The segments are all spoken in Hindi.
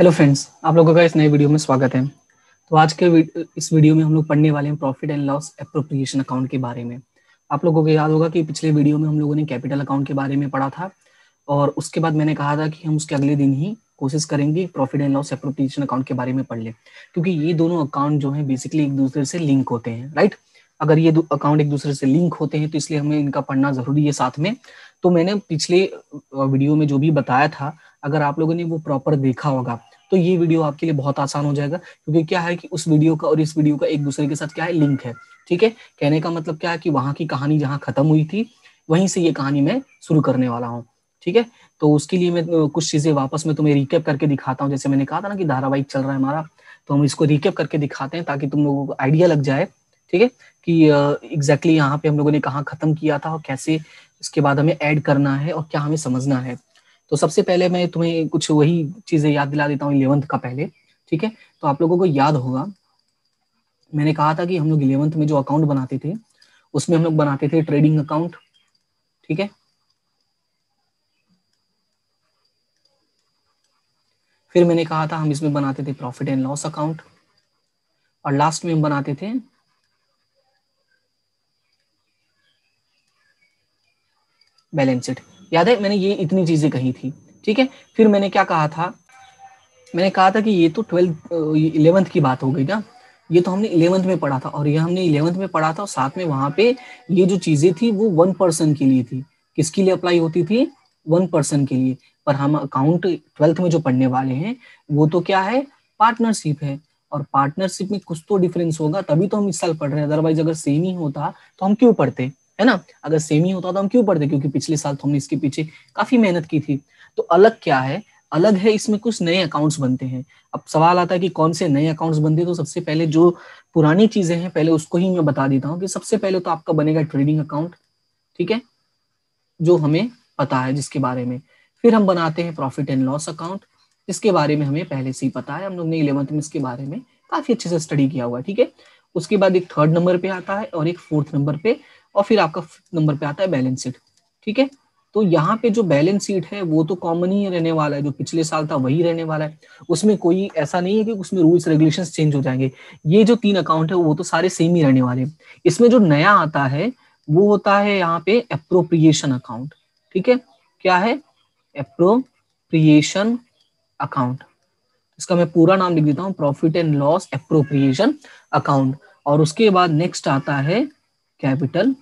हेलो फ्रेंड्स, आप लोगों का इस नए वीडियो में स्वागत है। तो आज के इस वीडियो में हम लोग पढ़ने वाले हैं profit and loss appropriation account के बारे में। आप लोगों को याद होगा कि पिछले वीडियो में हम लोगों ने कैपिटल अकाउंट के बारे में पढ़ा था और उसके बाद मैंने कहा था कि हम उसके अगले दिन ही कोशिश करेंगे profit and loss appropriation account के बारे में पढ़ ले, क्योंकि ये दोनों अकाउंट जो है बेसिकली एक दूसरे से लिंक होते हैं, राइट। अगर ये अकाउंट एक दूसरे से लिंक होते हैं तो इसलिए हमें इनका पढ़ना जरूरी है साथ में। तो मैंने पिछले वीडियो में जो भी बताया था, अगर आप लोगों ने वो प्रॉपर देखा होगा तो ये वीडियो आपके लिए बहुत आसान हो जाएगा, क्योंकि क्या है कि उस वीडियो का और इस वीडियो का एक दूसरे के साथ क्या है, लिंक है। ठीक है, कहने का मतलब क्या है कि वहां की कहानी जहां खत्म हुई थी वहीं से ये कहानी मैं शुरू करने वाला हूँ। ठीक है, तो उसके लिए मैं कुछ चीजें वापस में तुम्हें रिकेप करके दिखाता हूँ। जैसे मैंने कहा था ना कि धारावाहिक चल रहा है हमारा, तो हम इसको रिकेप करके दिखाते हैं ताकि तुम लोगों को आइडिया लग जाए। ठीक है, कि एग्जैक्टली यहाँ पे हम लोगों ने कहाँ खत्म किया था और कैसे इसके बाद हमें ऐड करना है और क्या हमें समझना है। तो सबसे पहले मैं तुम्हें कुछ वही चीजें याद दिला देता हूँ 11th का पहले। ठीक है, तो आप लोगों को याद होगा मैंने कहा था कि हम लोग 11th में जो अकाउंट बनाते थे उसमें हम लोग बनाते थे ट्रेडिंग अकाउंट। ठीक है, फिर मैंने कहा था हम इसमें बनाते थे प्रॉफिट एंड लॉस अकाउंट और लास्ट में हम बनाते थे बैलेंस शीट। याद है मैंने ये इतनी चीजें कही थी। ठीक है, फिर मैंने क्या कहा था, मैंने कहा था कि ये तो 11th की बात हो गई ना। ये तो हमने 11th में पढ़ा था और ये हमने 11th में पढ़ा था और साथ में वहां पे ये जो चीजें थी वो 1% के लिए थी। किसके लिए अप्लाई होती थी? 1% के लिए। पर हम अकाउंट 12th में जो पढ़ने वाले हैं वो तो क्या है, पार्टनरशिप है। और पार्टनरशिप में कुछ तो डिफरेंस होगा तभी तो हम इस साल पढ़ रहे हैं, अदरवाइज अगर सेम ही होता तो हम क्यों पढ़ते, है ना। अगर सेम ही होता तो हम क्यों पढ़ते, क्योंकि पिछले साल तो हमने इसके पीछे काफी मेहनत की थी। तो अलग क्या है, अलग है इसमें कुछ नए अकाउंट्स बनते हैं। अब सवाल आता है कि कौन से नए अकाउंट्स बनते हैं, तो सबसे पहले जो पुरानी चीजें हैं पहले उसको ही मैं बता देता हूँ कि सबसे पहले तो आपका बनेगा ट्रेडिंग अकाउंट। ठीक है, जो हमें पता है जिसके बारे में। फिर हम बनाते हैं प्रॉफिट एंड लॉस अकाउंट, इसके बारे में हमें पहले से ही पता है, हम लोग ने 11th में इसके बारे में काफी अच्छे से स्टडी किया हुआ है। ठीक है, उसके बाद एक 3rd नंबर पे आता है और एक 4th नंबर पे, और फिर आपका 5th नंबर पे आता है बैलेंस शीट। ठीक है, तो यहाँ पे जो बैलेंस शीट है वो तो कॉमन ही रहने वाला है, जो पिछले साल था वही रहने वाला है। उसमें कोई ऐसा नहीं है कि उसमें रूल्स रेगुलेशंस चेंज हो जाएंगे। ये जो 3 अकाउंट है वो तो सारे सेम ही रहने वाले हैं। इसमें जो नया आता है वो होता है यहाँ पे एप्रोप्रिएशन अकाउंट। ठीक है, क्या है? Appropriation account. इसका मैं पूरा नाम लिख देता हूँ, profit and loss appropriation account. और उसके बाद नेक्स्ट आता है कैपिटल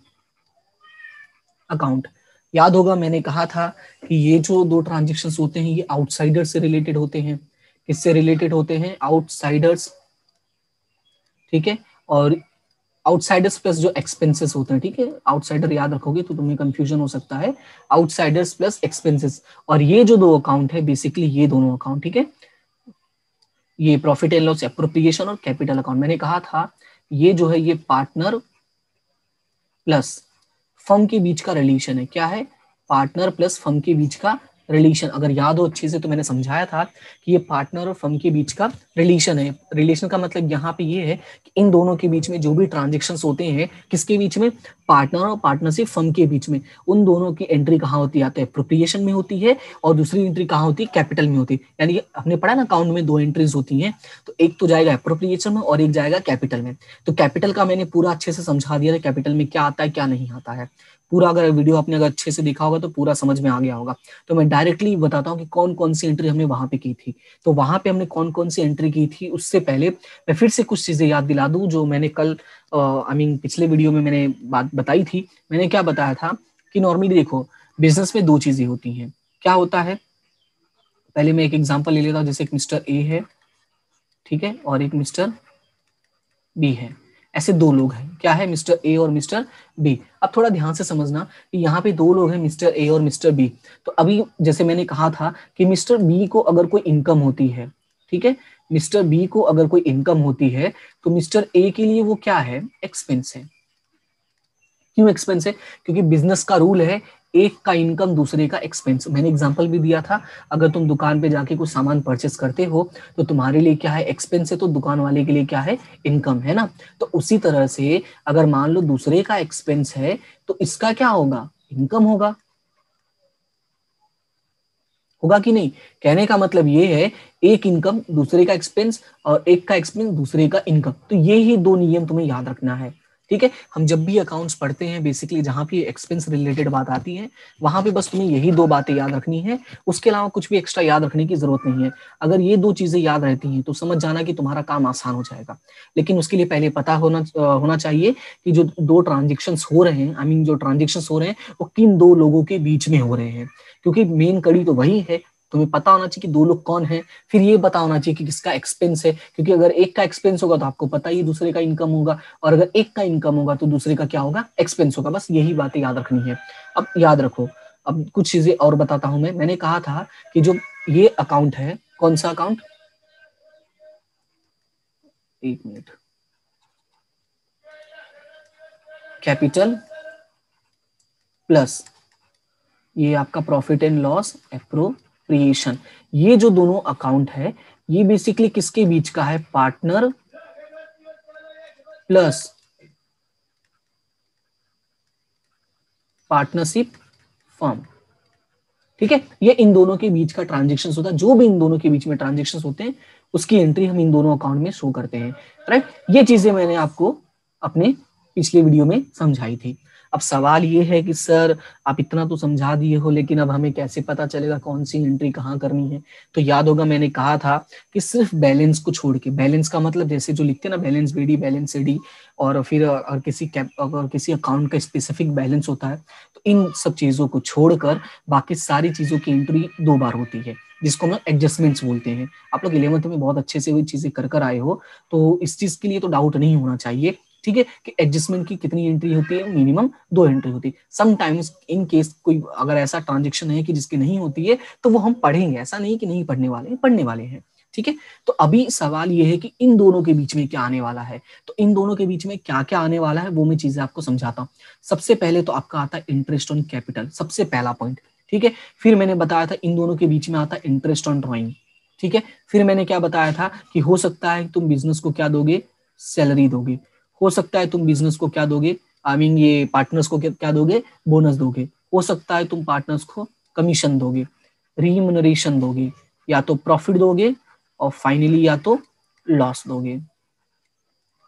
अकाउंट। याद होगा मैंने कहा था कि ये जो दो ट्रांजेक्शन्स होते हैं ये आउटसाइडर से रिलेटेड होते हैं। किससे रिलेटेड होते हैं? आउटसाइडर्स। ठीक है, और आउटसाइडर्स प्लस जो एक्सपेंसेस होते हैं। ठीक है, आउटसाइडर याद रखोगे तो तुम्हें कंफ्यूजन हो सकता है। आउटसाइडर्स प्लस एक्सपेंसेस, और ये जो दो अकाउंट है बेसिकली ये दोनों अकाउंट, ठीक है, ये प्रॉफिट एंड लॉस एप्रोप्रिएशन और कैपिटल अकाउंट, मैंने कहा था ये जो है ये पार्टनर प्लस फर्म के बीच का रिलेशन है। क्या है? पार्टनर प्लस फर्म के बीच का रिलेशन। अगर याद हो अच्छे से तो मैंने समझाया था कि ये पार्टनर और फर्म के बीच का रिलेशन है। रिलेशन का मतलब यहाँ पे ये है कि इन दोनों के बीच में जो भी ट्रांजेक्शन्स होते हैं, किसके बीच में? पार्टनर और पार्टनरशिप फर्म के बीच में, उन दोनों की एंट्री कहाँ होती है? एप्रोप्रिएशन में होती है, और दूसरी एंट्री कहाँ होती है? कैपिटल में होती है। यानी हमने पढ़ा ना अकाउंट में 2 एंट्रीज होती हैं, तो एक तो जाएगा एप्रोप्रिएशन में और एक जाएगा कैपिटल में। तो कैपिटल का मैंने पूरा अच्छे से समझा दिया था, कैपिटल में क्या आता है क्या नहीं आता है। पूरा अगर वीडियो आपने अगर अच्छे से देखा होगा तो पूरा समझ में आ गया होगा। तो मैं डायरेक्टली बताता हूँ कि कौन कौन सी एंट्री हमने वहां पे की थी। तो वहां पे हमने कौन कौन सी एंट्री की थी, उससे पहले मैं फिर से कुछ चीजें याद दिला दूं जो मैंने कल पिछले वीडियो में मैंने बात बताई थी। मैंने क्या बताया था कि नॉर्मली देखो बिजनेस में 2 चीजें होती हैं। क्या होता है? पहले मैं एक एग्जांपल ले लेता हूँ, जैसे एक मिस्टर ए है, ठीक है, और एक मिस्टर बी है। ऐसे 2 लोग हैं, क्या है? मिस्टर ए और मिस्टर बी। अब थोड़ा ध्यान से समझना कि यहाँ पे 2 लोग हैं, मिस्टर ए और मिस्टर बी। तो अभी जैसे मैंने कहा था कि मिस्टर बी को अगर कोई इनकम होती है, ठीक है, मिस्टर बी को अगर कोई इनकम होती है तो मिस्टर ए के लिए वो क्या है? एक्सपेंस है। क्यों एक्सपेंस है? क्योंकि बिजनेस का रूल है एक का इनकम दूसरे का एक्सपेंस। मैंने एग्जांपल भी दिया था, अगर तुम दुकान पे जाके कुछ सामान परचेस करते हो तो तुम्हारे लिए क्या है? एक्सपेंस है, तो दुकान वाले के लिए क्या है? इनकम है ना। तो उसी तरह से अगर मान लो दूसरे का एक्सपेंस है तो इसका क्या होगा? इनकम होगा। होगा कि नहीं? कहने का मतलब ये है, एक इनकम दूसरे का एक्सपेंस और एक का एक्सपेंस दूसरे का इनकम, तो ये ही दो नियम तुम्हें याद रखना है। ठीक है, हम जब भी अकाउंट्स पढ़ते हैं बेसिकली जहां भी एक्सपेंस रिलेटेड बात आती है वहां पे बस तुम्हें यही दो बातें याद रखनी है, उसके अलावा कुछ भी एक्स्ट्रा याद रखने की जरूरत नहीं है। अगर ये दो चीजें याद रहती हैं तो समझ जाना कि तुम्हारा काम आसान हो जाएगा। लेकिन उसके लिए पहले पता होना चाहिए कि जो दो ट्रांजेक्शन हो रहे हैं, आई मीन जो ट्रांजेक्शन हो रहे हैं वो किन दो लोगों के बीच में हो रहे हैं, क्योंकि मेन कड़ी तो वही है। तुम्हें पता होना चाहिए कि दो लोग कौन है, फिर ये पता होना चाहिए कि किसका एक्सपेंस है, क्योंकि अगर एक का एक्सपेंस होगा तो आपको पता ही दूसरे का इनकम होगा, और अगर एक का इनकम होगा तो दूसरे का क्या होगा, एक्सपेंस होगा। बस यही बातें याद रखनी है। अब याद रखो, अब कुछ चीजें और बताता हूं मैंने कहा था कि जो ये अकाउंट है, कौन सा अकाउंट, एक मिनट, कैपिटल प्लस ये आपका प्रॉफिट एंड लॉस एप्रोप्रिएशन, ये जो दोनों अकाउंट है ये बेसिकली किसके बीच का है, पार्टनर प्लस पार्टनरशिप फर्म। ठीक है, ये इन दोनों के बीच का ट्रांजेक्शन होता है, जो भी इन दोनों के बीच में ट्रांजेक्शन होते हैं उसकी एंट्री हम इन दोनों अकाउंट में शो करते हैं। राइट, ये चीजें मैंने आपको अपने पिछले वीडियो में समझाई थी। अब सवाल ये है कि सर आप इतना तो समझा दिए हो लेकिन अब हमें कैसे पता चलेगा कौन सी एंट्री कहाँ करनी है? तो याद होगा मैंने कहा था कि सिर्फ बैलेंस को छोड़ के, बैलेंस का मतलब जैसे जो लिखते हैं ना, बैलेंस बीडी, बैलेंस सीडी, और फिर अगर किसी अकाउंट का स्पेसिफिक बैलेंस होता है तो इन सब चीजों को छोड़कर बाकी सारी चीजों की एंट्री दो बार होती है, जिसको हम एडजस्टमेंट्स बोलते हैं। आप लोग 11th में बहुत अच्छे से वो चीजें कर आए हो, तो इस चीज के लिए तो डाउट नहीं होना चाहिए। ठीक है, कि एडजस्टमेंट की कितनी एंट्री होती है, मिनिमम 2 एंट्री होती है। समटाइम्स इन केस कोई अगर ऐसा ट्रांजेक्शन है कि जिसकी नहीं होती है तो वो हम पढ़ेंगे, ऐसा नहीं कि नहीं पढ़ने वाले हैं, पढ़ने वाले हैं। ठीक है, तो अभी सवाल ये है कि इन दोनों के बीच में क्या आने वाला है। तो इन दोनों के बीच में क्या क्या आने वाला है वो मैं चीजें आपको समझाता हूँ। सबसे पहले तो आपका आता है इंटरेस्ट ऑन कैपिटल, सबसे पहला पॉइंट। ठीक है, फिर मैंने बताया था इन दोनों के बीच में आता है इंटरेस्ट ऑन ड्रॉइंग। ठीक है, फिर मैंने क्या बताया था कि हो सकता है तुम बिजनेस को क्या दोगे, सैलरी दोगे। हो सकता है तुम बिजनेस को क्या दोगे, आई मीन ये पार्टनर्स को क्या दोगे, बोनस दोगे। हो सकता है तुम पार्टनर्स को कमीशन दोगे, रिम्यूनरेशन दोगे, या तो प्रॉफिट दोगे, और फाइनली या तो लॉस दोगे।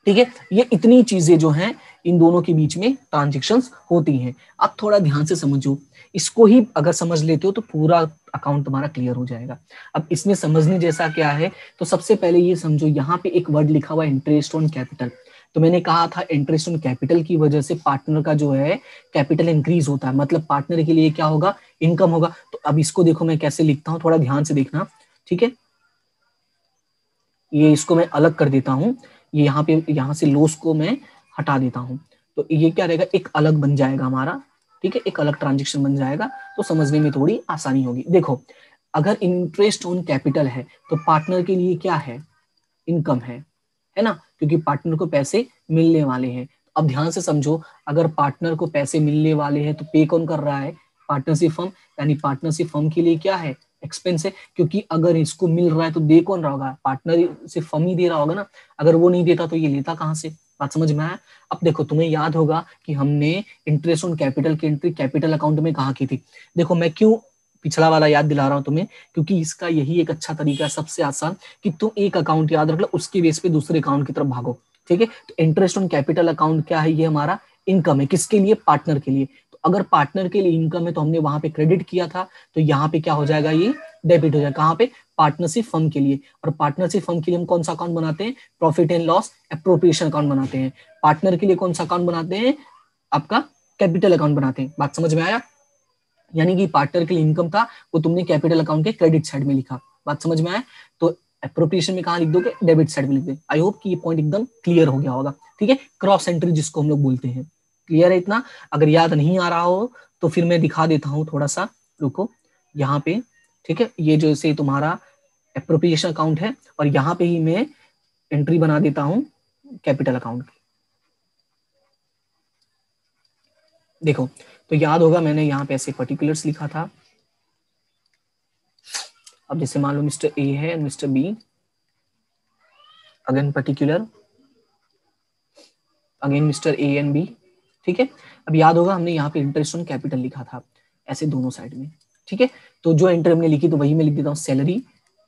ठीक है, ये इतनी चीजें जो हैं इन दोनों के बीच में ट्रांजेक्शन्स होती हैं। आप थोड़ा ध्यान से समझो, इसको ही अगर समझ लेते हो तो पूरा अकाउंट तुम्हारा क्लियर हो जाएगा। अब इसमें समझने जैसा क्या है, तो सबसे पहले ये समझो, यहाँ पे एक वर्ड लिखा हुआ है इंटरेस्ट ऑन कैपिटल। तो मैंने कहा था इंटरेस्ट ऑन कैपिटल की वजह से पार्टनर का जो है कैपिटल इंक्रीज होता है, मतलब पार्टनर के लिए क्या होगा, इनकम होगा। तो अब इसको देखो मैं कैसे लिखता हूँ, थोड़ा ध्यान से देखना। ठीक है, ये इसको मैं अलग कर देता हूँ, ये यहाँ पे, यहाँ से लॉस को मैं हटा देता हूँ, तो ये क्या रहेगा, एक अलग बन जाएगा हमारा। ठीक है, एक अलग ट्रांजेक्शन बन जाएगा, तो समझने में थोड़ी आसानी होगी। देखो, अगर इंटरेस्ट ऑन कैपिटल है तो पार्टनर के लिए क्या है, इनकम है ना, क्योंकि पार्टनर को पैसे मिलने वाले हैं। अब ध्यान से समझो, अगर पार्टनर को पैसे मिलने वाले हैं तो पे कौन कर रहा है, पार्टनरशिप फर्म, यानी पार्टनरशिप फर्म के लिए क्या है, एक्सपेंस है। क्योंकि अगर इसको मिल रहा है तो दे कौन रहा होगा, पार्टनरशिप फर्म ही दे रहा होगा ना। अगर वो नहीं देता तो ये लेता कहाँ से? बात समझ में आया? अब देखो, तुम्हें याद होगा कि हमने इंटरेस्ट ऑन कैपिटल की एंट्री कैपिटल अकाउंट में कहाँ की थी। देखो, मैं क्यों पिछला वाला याद दिला रहा हूं तुम्हें, क्योंकि इसका यही एक अच्छा तरीका है, सबसे आसान, कि तुम एक अकाउंट याद रख लो, उसके बेस पे दूसरे अकाउंट की तरफ भागो। ठीक है, तो इंटरेस्ट ऑन कैपिटल अकाउंट क्या है, ये हमारा इनकम है, किसके लिए, पार्टनर के लिए। तो अगर पार्टनर के लिए इनकम है तो हमने वहां पे क्रेडिट किया था, तो यहाँ पे क्या हो जाएगा, ये डेबिट हो जाएगा। कहाँ पे, पार्टनरशिप फर्म के लिए। और पार्टनरशिप फर्म के लिए हम कौन सा अकाउंट बनाते हैं, profit and loss appropriation account बनाते हैं। पार्टनर के लिए कौन सा अकाउंट बनाते हैं, आपका कैपिटल अकाउंट बनाते हैं। बात समझ में आया? यानी कि पार्टनर के लिए इनकम था, वो तुमने कैपिटल अकाउंट के क्रेडिट साइड में लिखा। बात समझ में आया? तो एप्रोप्रिएशन में कहा लिख दोगे, डेबिट साइड में लिख दे। आई होप कि ये पॉइंट एकदम क्लियर हो गया होगा। ठीक है, क्रॉस एंट्री जिसको हम लोग बोलते हैं, क्लियर है इतना? अगर याद नहीं आ रहा हो तो फिर मैं दिखा देता हूँ थोड़ा सा, रुको यहाँ पे। ठीक है, ये जो से तुम्हारा एप्रोप्रिएशन अकाउंट है, और यहाँ पे ही मैं एंट्री बना देता हूँ कैपिटल अकाउंट की। देखो, तो याद होगा मैंने यहाँ पे ऐसे पर्टिकुलर्स लिखा था। अब जैसे मान लो मिस्टर ए है, mister B, again particular, again mister A and B. ठीक है, अब याद होगा हमने यहाँ पे इंटरेस्ट ऑन कैपिटल लिखा था, ऐसे दोनों साइड में। ठीक है, तो जो एंट्री हमने लिखी तो वही मैं लिख देता हूँ, सैलरी,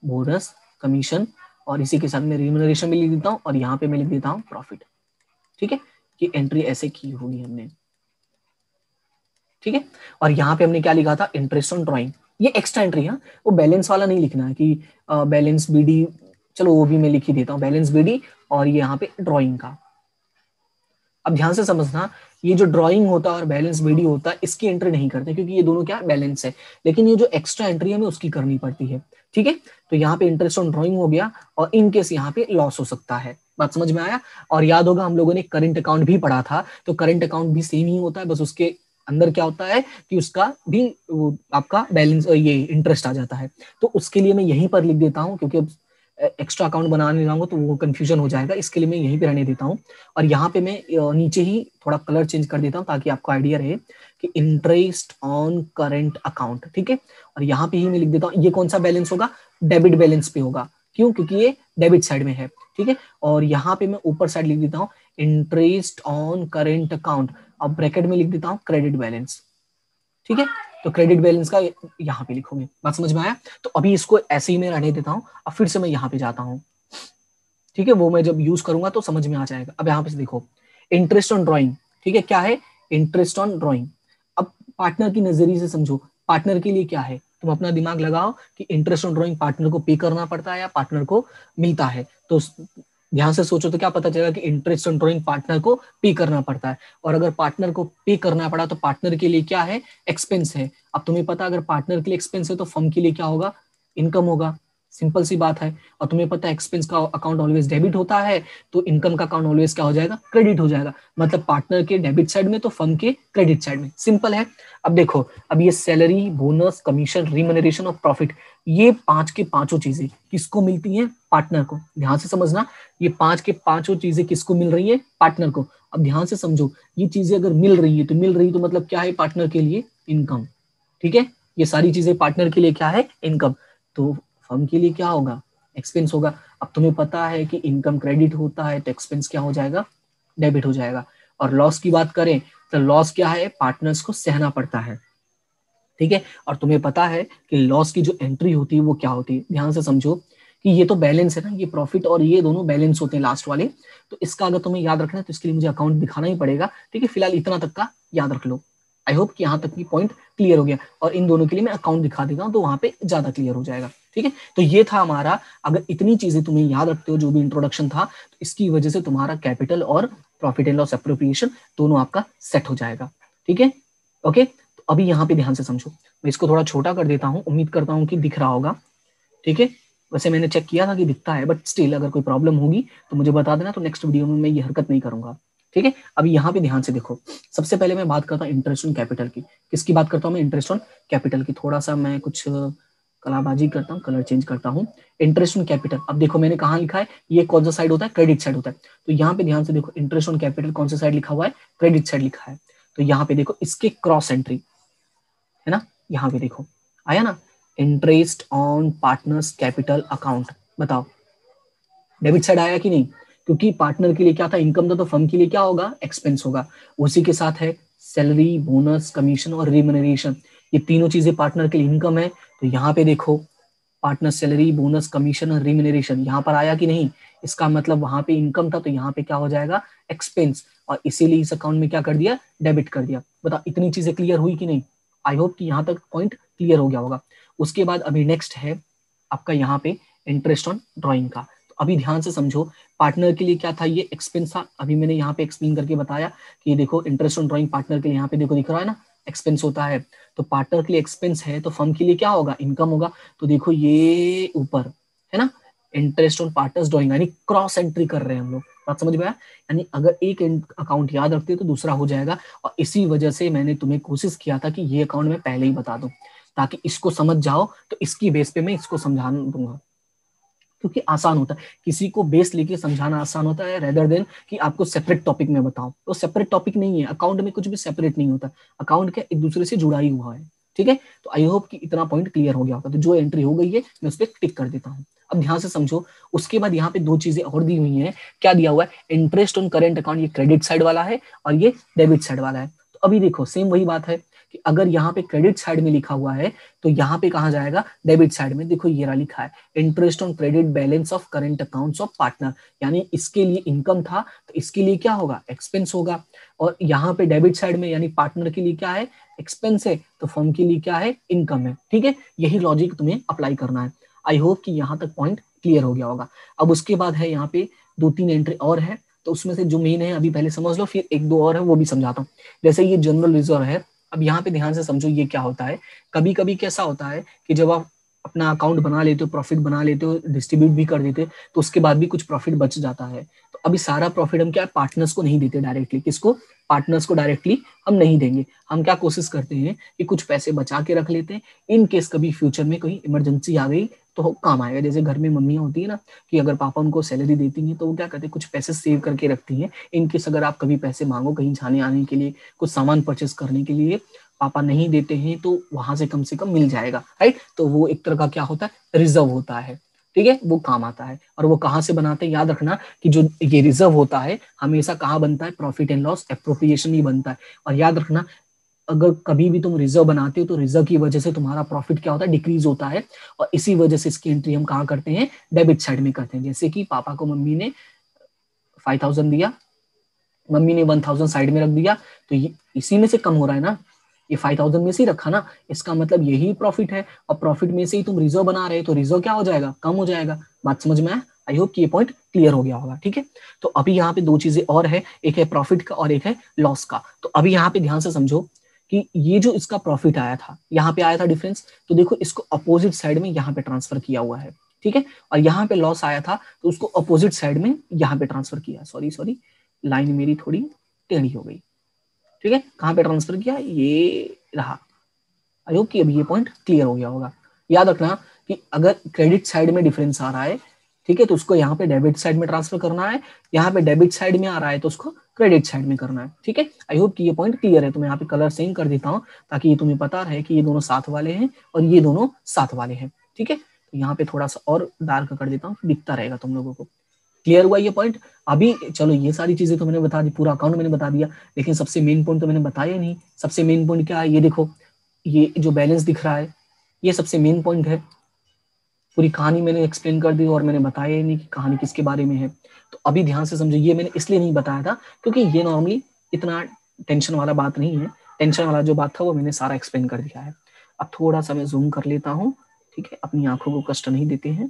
बोनस, कमीशन, और इसी के साथ में रिम्यूनरेशन भी लिख देता हूँ, और यहाँ पे मैं लिख देता हूँ प्रॉफिट। ठीक है, ये एंट्री ऐसे की होगी हमने। ठीक है, और यहाँ पे हमने क्या लिखा था, इंटरेस्ट ऑन ड्राइंग, ये एक्स्ट्रा एंट्री है, वो बैलेंस वाला नहीं लिखना है कि बैलेंस बीडी, चलो वो भी मैं लिख ही देता हूँ, बैलेंस बीडी, और ये यहाँ पे ड्राइंग का। अब ध्यान से समझना, ये जो ड्राइंग होता है और बैलेंस बीडी होता है, इसकी एंट्री नहीं करते क्योंकि ये दोनों क्या बैलेंस है, लेकिन ये जो एक्स्ट्रा एंट्री है हमें उसकी करनी पड़ती है। ठीक है, तो यहाँ पे इंटरेस्ट ऑन ड्राइंग हो गया, और इन केस यहाँ पे लॉस हो सकता है। बात समझ में आया? और याद होगा हम लोगों ने करंट अकाउंट भी पढ़ा था, तो करंट अकाउंट भी सेम ही होता है, बस उसके अंदर क्या होता है कि उसका भी आपका बैलेंस, ये इंटरेस्ट आ जाता है। तो उसके लिए मैं यहीं पर लिख देता हूँ, क्योंकि अब एक्स्ट्रा अकाउंट बनाने जाऊंगा तो वो कंफ्यूजन हो जाएगा, इसके लिए मैं यहीं पे रहने देता हूँ। और यहाँ पे मैं नीचे ही थोड़ा कलर चेंज कर देता हूँ ताकि आपको आइडिया रहे कि इंटरेस्ट ऑन करंट अकाउंट। ठीक है, और यहाँ पे ही मैं लिख देता हूँ, ये कौन सा बैलेंस होगा, डेबिट बैलेंस पे होगा। क्यों? क्योंकि ये डेबिट साइड में है। ठीक है, और यहाँ पे मैं ऊपर साइड लिख देता हूँ इंटरेस्ट ऑन करंट अकाउंट, अब ब्रैकेट में लिख देता हूँ क्रेडिट बैलेंस। ठीक है, तो क्रेडिट बैलेंस का यहाँ पे लिखोगे। बात समझ में आया? तो अभी इसको ऐसे ही मैं रहने देता हूँ, अब फिर से मैं यहाँ पे जाता हूँ। ठीक है, वो मैं जब यूज करूंगा तो समझ में आ जाएगा। अब यहाँ पे देखो, इंटरेस्ट ऑन ड्राइंग। ठीक है, क्या है, इंटरेस्ट ऑन ड्राइंग। अब पार्टनर की नजरिए से समझो, पार्टनर के लिए क्या है, तुम अपना दिमाग लगाओ कि इंटरेस्ट ऑन ड्राइंग पार्टनर को पे करना पड़ता है या पार्टनर को मिलता है। तो ध्यान से सोचो तो क्या पता चलेगा कि इंटरेस्ट ऑन ड्राइंग पार्टनर को पे करना पड़ता है, और अगर पार्टनर को पे करना पड़ा तो पार्टनर के लिए क्या है, एक्सपेंस है। अब तुम्हें पता अगर पार्टनर के लिए एक्सपेंस है तो फर्म के लिए क्या होगा, इनकम होगा। सिंपल सी बात है। और तुम्हें पता है एक्सपेंस का अकाउंट ऑलवेज डेबिट होता है, तो इनकम का अकाउंट ऑलवेज क्या हो जाएगा, क्रेडिट हो जाएगा। मतलब पार्टनर के डेबिट साइड में तो फर्म के क्रेडिट साइड में। सिंपल है। अब देखो, अब ये सैलरी, बोनस, कमीशन, रिम्यूनरेशन और प्रॉफिट, ये पांच के पांचों चीजें किसको मिलती हैं, पार्टनर को। ध्यान से समझना, ये पांच के पांचों चीजें किसको मिल रही है, पार्टनर को। अब ध्यान से समझो, ये चीजें अगर मिल रही है तो मिल रही तो मतलब क्या है, पार्टनर के लिए इनकम। ठीक है, ये सारी चीजें पार्टनर के लिए क्या है, इनकम। तो फर्म के लिए क्या होगा, एक्सपेंस होगा। अब तुम्हें पता है कि इनकम क्रेडिट होता है तो एक्सपेंस क्या हो जाएगा, डेबिट हो जाएगा। और लॉस की बात करें तो लॉस क्या है, पार्टनर्स को सहना पड़ता है। ठीक है, और तुम्हें पता है कि लॉस की जो एंट्री होती है वो क्या होती है। ध्यान से समझो कि ये तो बैलेंस है ना, ये प्रॉफिट और ये दोनों बैलेंस होते हैं लास्ट वाले। तो इसका अगर तुम्हें याद रखना है तो इसके लिए मुझे अकाउंट दिखाना ही पड़ेगा। ठीक है, फिलहाल इतना तक का याद रख लो। आई होप कि यहाँ तक की पॉइंट क्लियर हो गया, और इन दोनों के लिए मैं अकाउंट दिखा देता हूँ तो वहां पे ज्यादा क्लियर हो जाएगा। ठीक है, तो ये था हमारा, अगर इतनी चीजें तुम्हें याद रखते हो, जो भी इंट्रोडक्शन था, तो इसकी वजह से तुम्हारा कैपिटल और प्रॉफिट एंड लॉस एप्रोप्रिएशन दोनों आपका सेट हो जाएगा। ठीक है, ओके। तो अभी यहाँ पे ध्यान से समझो, मैं इसको थोड़ा छोटा कर देता हूँ, उम्मीद करता हूँ कि दिख रहा होगा। ठीक है, वैसे मैंने चेक किया था कि दिखता है, बट स्टिल अगर कोई प्रॉब्लम होगी तो मुझे बता देना, तो नेक्स्ट वीडियो में मैं ये हरकत नहीं करूंगा। ठीक है, अभी यहाँ पे ध्यान से देखो, सबसे पहले मैं बात करता हूँ इंटरेस्ट ऑन कैपिटल की। किसकी बात करता हूँ मैं, इंटरेस्ट ऑन कैपिटल की। थोड़ा सा मैं कुछ कलाबाजी करता हूँ, कलर चेंज करता हूँ। इंटरेस्ट ऑन कैपिटल, अब देखो मैंने कहाँ लिखा है, ये कौन सा साइड होता है, क्रेडिट साइड होता है। तो यहाँ पे ध्यान से देखो, इंटरेस्ट ऑन कैपिटल कौन सा साइड लिखा हुआ है, क्रेडिट साइड लिखा है। तो यहाँ पे देखो, इसके क्रॉस एंट्री है ना, यहाँ पे देखो आया ना, interest on partners capital account. बताओ डेबिट साइड आया कि नहीं, क्योंकि पार्टनर के लिए क्या था, इनकम था, तो फर्म के लिए क्या होगा, एक्सपेंस होगा। उसी के साथ है सैलरी, बोनस, कमीशन और रिम्यूनरेशन, ये तीनों चीजें पार्टनर के लिए इनकम है। तो यहाँ पे देखो, पार्टनर सैलरी, बोनस, कमीशन और रिम्यूनरेशन यहाँ पर आया कि नहीं, इसका मतलब वहां पे इनकम था तो यहाँ पे क्या हो जाएगा, एक्सपेंस, और इसीलिए इस अकाउंट में क्या कर दिया, डेबिट कर दिया। बताओ इतनी चीजें क्लियर हुई कि नहीं। आई होप कि यहाँ तक पॉइंट क्लियर हो गया होगा। उसके बाद अभी नेक्स्ट है आपका यहाँ पे इंटरेस्ट ऑन ड्रॉइंग का। तो अभी ध्यान से समझो, पार्टनर के लिए क्या था, ये एक्सपेंस था। अभी मैंने यहाँ पे एक्सप्लेन करके बताया कि देखो इंटरेस्ट ऑन ड्रॉइंग पार्टनर के लिए यहाँ पे देखो दिख रहा है ना, एक्सपेंस होता है। तो पार्टनर के लिए एक्सपेंस है तो फर्म के लिए क्या होगा, इनकम होगा। तो देखो ये ऊपर है ना, इंटरेस्ट ऑन पार्टनर्स ड्रॉइंग, यानी क्रॉस एंट्री कर रहे हैं हम लोग। बात समझ में आया, यानी अगर एक अकाउंट याद रखते तो दूसरा हो जाएगा। और इसी वजह से मैंने तुम्हें कोशिश किया था कि ये अकाउंट मैं पहले ही बता दूं, ताकि इसको समझ जाओ। तो इसकी बेस पे मैं इसको समझा दूंगा, क्योंकि आसान होता है, किसी को बेस लेके समझाना आसान होता है, रेदर देन कि आपको सेपरेट टॉपिक में बताऊं। तो सेपरेट टॉपिक नहीं है, अकाउंट में कुछ भी सेपरेट नहीं होता, अकाउंट क्या एक दूसरे से जुड़ा ही हुआ है। ठीक है, तो आई होप कि इतना पॉइंट क्लियर हो गया होगा। तो जो एंट्री हो गई है मैं उस पर टिक कर देता हूँ। अब ध्यान से समझो, उसके बाद यहाँ पे दो चीजें और दी हुई हैं। क्या दिया हुआ है, इंटरेस्ट ऑन करेंट अकाउंट, ये क्रेडिट साइड वाला है और ये डेबिट साइड वाला है। तो अभी देखो सेम वही बात है कि अगर यहाँ पे क्रेडिट साइड में लिखा हुआ है तो यहाँ पे कहाँ जाएगा, डेबिट साइड में। देखो ये रहा लिखा है interest on credit balance of current accounts of partner, यानी इसके लिए इनकम था तो इसके लिए क्या होगा, एक्सपेंस होगा। और यहाँ पे डेबिट साइड में यानी पार्टनर के लिए क्या है, एक्सपेंस है, तो फर्म के लिए क्या है, इनकम है। ठीक है, यही लॉजिक तुम्हें अप्लाई करना है। आई होप कि यहाँ तक पॉइंट क्लियर हो गया होगा। अब उसके बाद है यहाँ पे 2-3 एंट्री और है, तो उसमें से जो मेन है अभी पहले समझ लो, फिर 1-2 और है वो भी समझाता हूँ। जैसे ये जनरल रिजर्व है, अब यहाँ पे ध्यान से समझो ये क्या होता है। कभी कभी कैसा होता है कि जब आप अपना अकाउंट बना लेते हो, प्रॉफिट बना लेते हो, डिस्ट्रीब्यूट भी कर देते, तो उसके बाद भी कुछ प्रॉफिट बच जाता है। तो अभी सारा प्रॉफिट हम क्या पार्टनर्स को नहीं देते डायरेक्टली, किसको, पार्टनर्स को डायरेक्टली हम नहीं देंगे। हम क्या कोशिश करते हैं कि कुछ पैसे बचा के रख लेते हैं, इन केस कभी फ्यूचर में कोई इमरजेंसी आ गई तो काम आएगा। जैसे घर में मम्मियाँ होती है ना, कि अगर पापा उनको सैलरी देती हैं तो वो क्या करते हैं, कुछ पैसे सेव करके रखती हैं, इन केस अगर आप कभी पैसे मांगो कहीं जाने आने के लिए, कुछ सामान परचेस करने के लिए, पापा नहीं देते हैं तो वहां से कम मिल जाएगा, राइट। तो वो एक तरह का क्या होता है, रिजर्व होता है। ठीक है, वो काम आता है। और वो कहाँ से बनाते हैं, याद रखना कि जो ये रिजर्व होता है हमेशा कहाँ बनता है, प्रॉफिट एंड लॉस एप्रोप्रिएशन ही बनता है। और याद रखना, अगर कभी भी तुम रिजर्व बनाते हो तो रिजर्व की वजह से तुम्हारा प्रॉफिट क्या होता है, डिक्रीज होता है। और इसी वजह से इसकी एंट्री हम कहाँ करते हैं, डेबिट साइड में करते हैं। जैसे कि पापा को मम्मी ने 5,000 दिया, मम्मी ने 1,000 साइड में रख दिया, तो ये इसी में से कम हो रहा है ना, ये 5,000 में से ही रखा ना, इसका मतलब यही प्रॉफिट है। और प्रॉफिट में से ही तुम रिजर्व बना रहे हो तो रिजर्व क्या हो जाएगा, कम हो जाएगा। बात समझ में आया? आई होप कि ये पॉइंट क्लियर हो गया होगा। ठीक है, तो अभी यहाँ पे 2 चीजें और है, एक है प्रॉफिट का और एक है लॉस का। तो अभी यहाँ पे ध्यान से समझो कि ये जो इसका प्रॉफिट आया था, यहाँ पे आया था डिफरेंस, तो देखो इसको अपोजिट साइड में यहाँ पे ट्रांसफर किया हुआ है। ठीक है, और यहाँ पे लॉस आया था तो उसको अपोजिट साइड में यहाँ पे ट्रांसफर किया। सॉरी लाइन मेरी थोड़ी टेढ़ी हो गई। ठीक है, कहाँ पे ट्रांसफर किया, ये रहा। आई होप कि अभी ये पॉइंट क्लियर हो गया होगा। याद रखना कि अगर क्रेडिट साइड में डिफरेंस आ रहा है, ठीक है, तो उसको यहाँ पे डेबिट साइड में ट्रांसफर करना है। यहाँ पे डेबिट साइड में आ रहा है तो उसको क्रेडिट साइड में करना है। ठीक है, आई होप कि ये पॉइंट क्लियर है। तो मैं यहाँ पे कलर सेम कर देता हूँ ताकि ये तुम्हें पता रहे कि ये दोनों साथ वाले हैं और ये दोनों साथ वाले हैं। ठीक है, तो यहाँ पे थोड़ा सा और डार्क कर देता हूँ, दिखता रहेगा तुम लोगों को। क्लियर हुआ ये पॉइंट? अभी चलो ये सारी चीजें तो मैंने बता दी, पूरा अकाउंट मैंने बता दिया, लेकिन सबसे मेन पॉइंट तो मैंने बताया नहीं। सबसे मेन पॉइंट क्या है, ये देखो, ये जो बैलेंस दिख रहा है ये सबसे मेन पॉइंट है। पूरी कहानी मैंने एक्सप्लेन कर दी और मैंने बताया ही नहीं कि कहानी किसके बारे में है। तो अभी ध्यान से समझो, ये मैंने इसलिए नहीं बताया था क्योंकि ये नॉर्मली इतना टेंशन वाला बात नहीं है। टेंशन वाला जो बात था वो मैंने सारा एक्सप्लेन कर दिया है। अब थोड़ा सा मैं जूम कर लेता हूँ, ठीक है, अपनी आंखों को कष्ट नहीं देते हैं।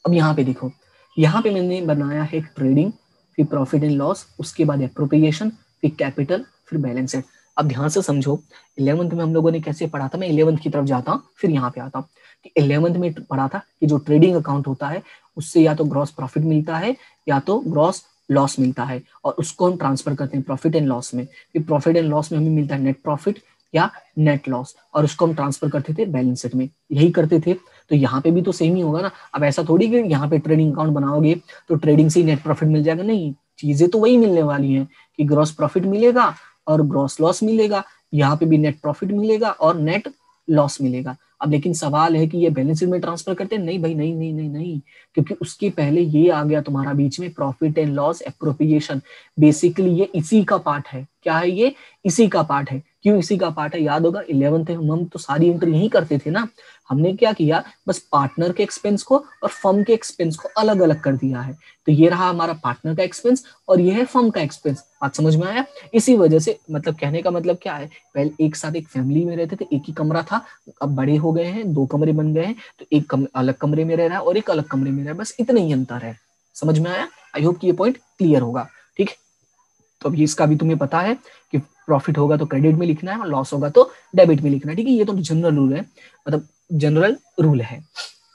अब यहाँ पे देखो, यहाँ पे मैंने बनाया है ट्रेडिंग, फिर प्रॉफिट एंड लॉस, उसके बाद एप्रोप्रिएशन, फिर कैपिटल, फिर बैलेंस शीट। अब ध्यान से समझो, 11th में हम लोगों ने कैसे पढ़ा था, मैं 11th की तरफ जाता हूँ फिर यहाँ पे आता हूँ। कि 11th में पढ़ा था कि जो ट्रेडिंग अकाउंट होता है उससे या तो ग्रॉस प्रॉफिट मिलता है या तो ग्रॉस लॉस मिलता है, और उसको हम ट्रांसफर करते हैं प्रॉफिट एंड लॉस में। फिर प्रॉफिट एंड लॉस में हमें मिलता है नेट प्रॉफिट या नेट लॉस, और उसको हम ट्रांसफर करते थे बैलेंस शीट में, यही करते थे। तो यहाँ पे भी तो सेम ही होगा ना। अब ऐसा थोड़ी कि यहाँ पे ट्रेडिंग अकाउंट बनाओगे तो ट्रेडिंग से ही नेट प्रॉफिट मिल जाएगा, नहीं, चीजें तो वही मिलने वाली हैं कि ग्रॉस प्रॉफिट मिलेगा और ग्रॉस लॉस मिलेगा, यहाँ पे भी नेट प्रॉफिट मिलेगा और नेट लॉस मिलेगा। अब लेकिन सवाल है कि ये बैलेंस शीट में ट्रांसफर करते हैं, नहीं भाई, नहीं नहीं नहीं नहीं, क्योंकि उसके पहले ये आ गया तुम्हारा बीच में profit and loss appropriation. Basically ये इसी का पार्ट है। क्या है ये? इसी का पार्ट है। क्यों इसी का पार्ट है? याद होगा 11th में हम तो सारी एंट्री यही करते थे ना। हमने क्या किया, बस पार्टनर के एक्सपेंस को और फर्म के एक्सपेंस को अलग अलग कर दिया है। तो ये रहा हमारा पार्टनर का एक्सपेंस और ये है फर्म का एक्सपेंस। बात समझ में आया? इसी वजह से, मतलब कहने का मतलब क्या है, पहले एक साथ एक फैमिली में रहते थे, एक ही कमरा था, अब बड़े हो गए हैं, 2 कमरे बन गए हैं, तो एक अलग कमरे में रह रहा है और एक अलग कमरे में रह रहा है, बस इतना ही अंतर है। समझ में आया? आई होप कि ये पॉइंट क्लियर होगा। ठीक है, तो अभी इसका भी तुम्हें पता है कि प्रॉफिट होगा तो क्रेडिट में लिखना है और लॉस होगा तो डेबिट में लिखना है। ठीक है, ये तो जनरल रूल है, मतलब जनरल रूल है।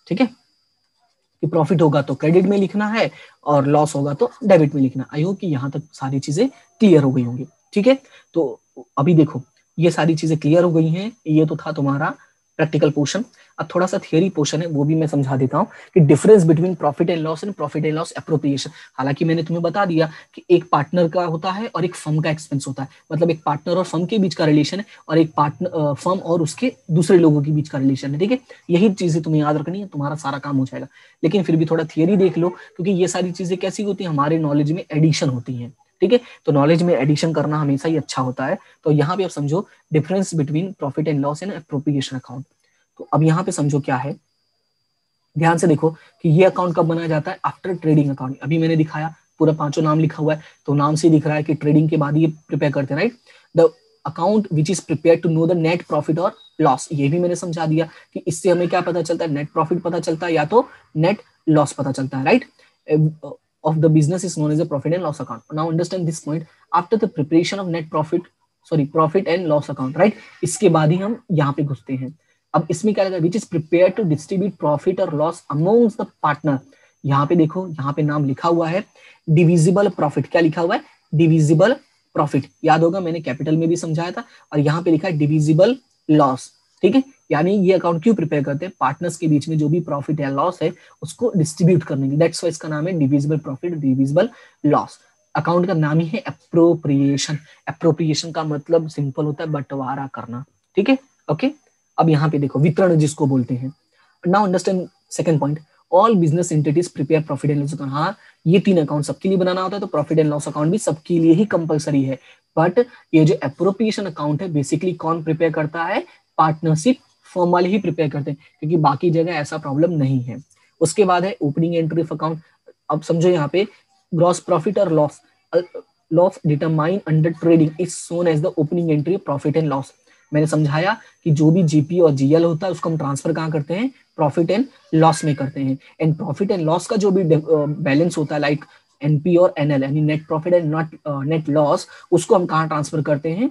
ठीक है, कि प्रॉफिट होगा तो क्रेडिट में लिखना है और लॉस होगा तो डेबिट में लिखना। आई होप कि यहाँ तक सारी चीजें क्लियर हो गई होंगी। ठीक है, तो अभी देखो ये सारी चीजें क्लियर हो गई हैं। ये तो था तुम्हारा प्रैक्टिकल पोर्शन। अब थोड़ा सा थियरी पोर्शन है, वो भी मैं समझा देता हूँ कि difference between profit and loss and profit and loss appropriation. हालांकि मैंने तुम्हें बता दिया कि एक पार्टनर का होता है और एक फर्म का एक्सपेंस होता है, मतलब एक पार्टनर और फर्म के बीच का रिलेशन है और एक पार्टनर फर्म और उसके दूसरे लोगों के बीच का रिलेशन है। ठीक है, यही चीजें तुम्हें याद रखनी है, तुम्हारा सारा काम हो जाएगा। लेकिन फिर भी थोड़ा थियरी देख लो, क्योंकि ये सारी चीजें कैसी होती है, हमारे नॉलेज में एडिशन होती है। ठीक है। तो नॉलेज में एडिशन करना हमेशा ही अच्छा होता है। तो यहाँ पे आप समझो difference between profit and loss and appropriation account. तो अब यहाँ पे समझो क्या है, ध्यान से देखो कि ये अकाउंट कब बनाया जाता है, आफ्टर ट्रेडिंग अकाउंट। अभी मैंने दिखाया पूरा पांचों नाम लिखा हुआ है, तो नाम से दिख रहा है कि ट्रेडिंग के बाद ये प्रिपेयर करते हैं, right. The account which is prepare to know the net profit और लॉस, ये भी मैंने समझा दिया कि इससे हमें क्या पता चलता है, नेट प्रॉफिट पता चलता है या तो नेट लॉस पता चलता है, right. of the business is known as a profit and loss account. Now understand this point. After the preparation of net profit and loss account, right? इसके बाद ही हम यहाँ पे घुसते हैं। अब इसमें क्या लगा, which is prepared to distribute profit or loss amongst the partner। यहाँ पे देखो, यहाँ पे नाम लिखा हुआ है डिविजिबल प्रॉफिट। क्या लिखा हुआ है, डिविजिबल प्रॉफिट। याद होगा मैंने कैपिटल में भी समझाया था, और यहाँ पे लिखा है डिविजिबल लॉस, ठीक है। यानी ये अकाउंट क्यों प्रिपेयर करते हैं, पार्टनर्स के बीच में जो भी प्रॉफिट या लॉस है उसको डिस्ट्रीब्यूट करने के, दैट्स व्हाई इसका नाम है divisible profit, divisible loss. Account का नाम ही है एप्रोप्रिएशन। एप्रोप्रिएशन का मतलब सिंपल होता है बंटवारा करना, ठीक है, ओके। अब यहाँ पे देखो वितरण जिसको बोलते हैं। Now understand second point, all business entities prepare profit and loss account. हाँ, ये तीन अकाउंट सबके लिए बनाना होता है, तो प्रॉफिट एंड लॉस अकाउंट भी सबके लिए ही कंपलसरी है। बट ये जो एप्रोप्रिएशन अकाउंट है बेसिकली कौन प्रिपेयर करता है, पार्टनरशिप फॉर्म वाले ही प्रिपेयर करते हैं, क्योंकि बाकी जगह ऐसा प्रॉब्लम नहीं है। उसके बाद है ओपनिंग एंट्री ऑफ अकाउंट। अब समझो यहाँ पे ग्रॉस प्रॉफिट और loss determine under trading is shown as the opening entry profit and loss. मैंने समझाया कि जो भी जीपी और जीएल होता है उसको हम ट्रांसफर कहाँ करते हैं, प्रॉफिट एंड लॉस में करते हैं। एंड प्रॉफिट एंड लॉस का जो भी बैलेंस होता है लाइक एनपी और एनएल यानी net profit and net loss, उसको हम कहाँ ट्रांसफर करते हैं,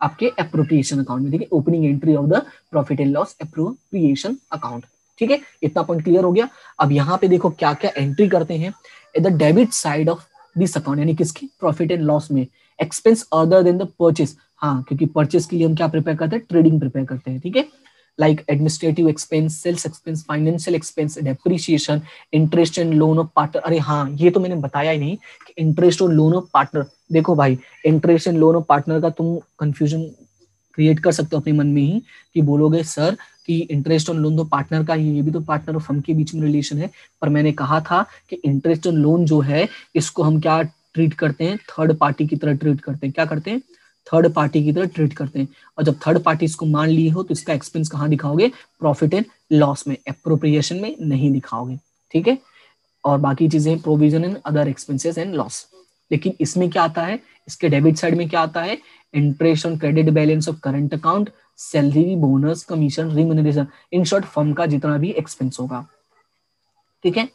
आपके एप्रोप्रिएशन अकाउंट में। ठीक है, opening entry of the profit and loss appropriation account. ठीक है, इतना पॉइंट क्लियर हो गया। अब यहाँ पे देखो क्या क्या एंट्री करते हैं at the debit side of this account, यानी किसकी, प्रॉफिट एंड लॉस में। Expense other than the purchase, हाँ क्योंकि परचेस के लिए हम क्या प्रिपेयर करते हैं, ट्रेडिंग प्रिपेयर करते हैं। ठीक है, like administrative expense, sales expense, financial expense, depreciation, interest and loan of partner. अरे हाँ, ये तो मैंने बताया ही नहीं कि इंटरेस्ट और लोन ऑफ पार्टनर। देखो भाई, interest and loan of partner का तुम कंफ्यूजन क्रिएट कर सकते हो अपने मन में ही, कि बोलोगे सर कि इंटरेस्ट ऑन लोन तो पार्टनर का ही, ये भी तो पार्टनर और फर्म के बीच में रिलेशन है। पर मैंने कहा था कि इंटरेस्ट ऑन लोन जो है इसको हम क्या ट्रीट करते हैं, थर्ड पार्टी की तरह ट्रीट करते हैं। क्या करते हैं, थर्ड पार्टी की तरह ट्रीट करते हैं। और जब थर्ड पार्टी इसको मान लिए हो तो इसका एक्सपेंस कहाँ दिखाओगे, प्रॉफिट एंड लॉस में, एप्रोप्रिएशन में नहीं दिखाओगे। ठीक है, और बाकी चीजें provision and other expenses and loss. लेकिन इसमें क्या आता है, इसके डेबिट साइड में क्या आता है, interest on credit balance of current account, salary, bonus, commission, remuneration, in short firm का जितना भी एक्सपेंस होगा। ठीक है,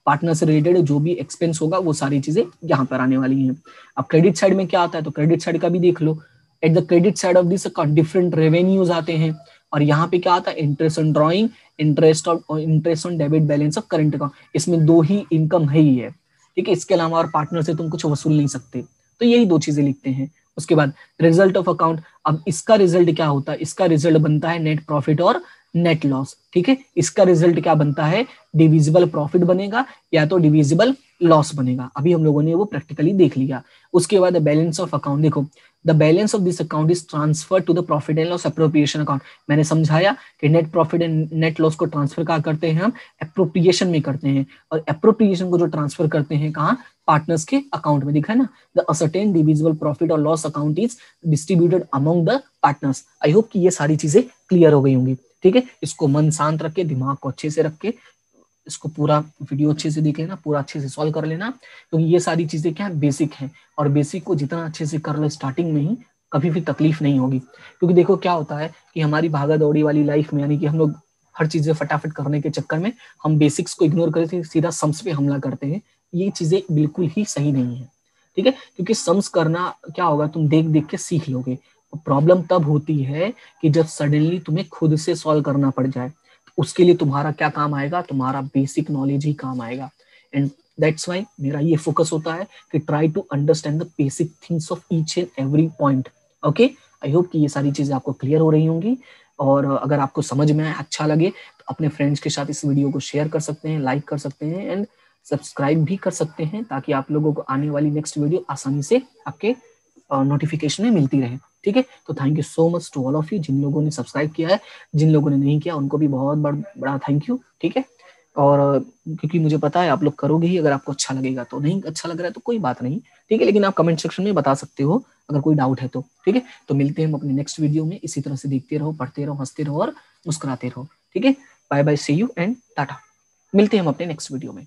पार्टनर से रिलेटेड जो भी एक्सपेंस होगा वो सारी चीजें यहाँ पर आने वाली हैं। अब क्रेडिट साइड में क्या आता है, तो क्रेडिट साइड का भी देख लो। At the credit side of this account different revenues आते हैं, और यहाँ पे क्या आता है, interest on drawing, interest on debit balance of current account. इसमें दो ही इनकम है ही है। ठीक है, इसके अलावा और पार्टनर से तुम कुछ वसूल नहीं सकते, तो यही दो चीजें लिखते हैं। उसके बाद रिजल्ट ऑफ अकाउंट, अब इसका रिजल्ट क्या होता है, इसका रिजल्ट बनता है नेट प्रॉफिट और नेट लॉस। ठीक है, इसका रिजल्ट क्या बनता है, डिविजिबल प्रॉफिट बनेगा या तो डिविजिबल लॉस बनेगा। अभी हम लोगों ने वो प्रैक्टिकली देख लिया। उसके बाद बैलेंस ऑफ अकाउंट, देखो the balance of this account is transfer to the profit and loss appropriation account. मैंने समझाया कि net profit and net loss को ट्रांसफर कहाँ करते हैं, हम एप्रोप्रिएशन में करते हैं। और एप्रोप्रिएशन को जो ट्रांसफर करते हैं कहाँ, पार्टनर्स के अकाउंट में। दिखा है ना, द असर्टेन डिविजिबल प्रॉफिट और loss account is distributed among the partners. I hope कि ये सारी चीजें क्लियर हो गई होंगी। ठीक है, इसको मन शांत रख के, दिमाग को अच्छे से रख के, इसको पूरा वीडियो अच्छे से देख लेना, पूरा अच्छे से सॉल्व कर लेना, क्योंकि ये सारी चीजें क्या है, बेसिक हैं। और बेसिक को जितना अच्छे से कर लो स्टार्टिंग में ही, कभी भी तकलीफ नहीं होगी। क्योंकि देखो क्या होता है कि हमारी भागा दौड़ी वाली लाइफ में, यानी कि हम लोग हर चीजें फटाफट करने के चक्कर में हम बेसिक्स को इग्नोर करके सीधा सम्स पे हमला करते हैं। ये चीजें बिल्कुल ही सही नहीं है। ठीक है, क्योंकि सम्स करना क्या होगा, तुम देख देख के सीख लोगे। प्रॉब्लम तब होती है कि जब सडनली तुम्हें खुद से सॉल्व करना पड़ जाए। उसके लिए तुम्हारा क्या काम आएगा, तुम्हारा बेसिक नॉलेज ही काम आएगा। एंड दैट्स व्हाई मेरा ये फोकस होता है कि try to understand the basic things of each and every point. Okay, I hope कि ये सारी चीजें आपको क्लियर हो रही होंगी। और अगर आपको समझ में आए, अच्छा लगे, तो अपने फ्रेंड्स के साथ इस वीडियो को शेयर कर सकते हैं, लाइक कर सकते हैं एंड सब्सक्राइब भी कर सकते हैं, ताकि आप लोगों को आने वाली नेक्स्ट वीडियो आसानी से आपके नोटिफिकेशन में मिलती रहे। ठीक है, तो thank you so much to all of you, जिन लोगों ने सब्सक्राइब किया है, जिन लोगों ने नहीं किया उनको भी बहुत बड़ा थैंक यू। ठीक है, और क्योंकि मुझे पता है आप लोग करोगे ही, अगर आपको अच्छा लगेगा तो। नहीं अच्छा लग रहा है तो कोई बात नहीं, ठीक है, लेकिन आप कमेंट सेक्शन में बता सकते हो अगर कोई डाउट है तो, ठीक है। तो मिलते हैं हम अपने नेक्स्ट वीडियो में, इसी तरह से देखते रहो, पढ़ते रहो, हंसते रहो और मुस्कुराते रहो, ठीक है। Bye bye, see you and tata. मिलते हैं हम अपने नेक्स्ट वीडियो में।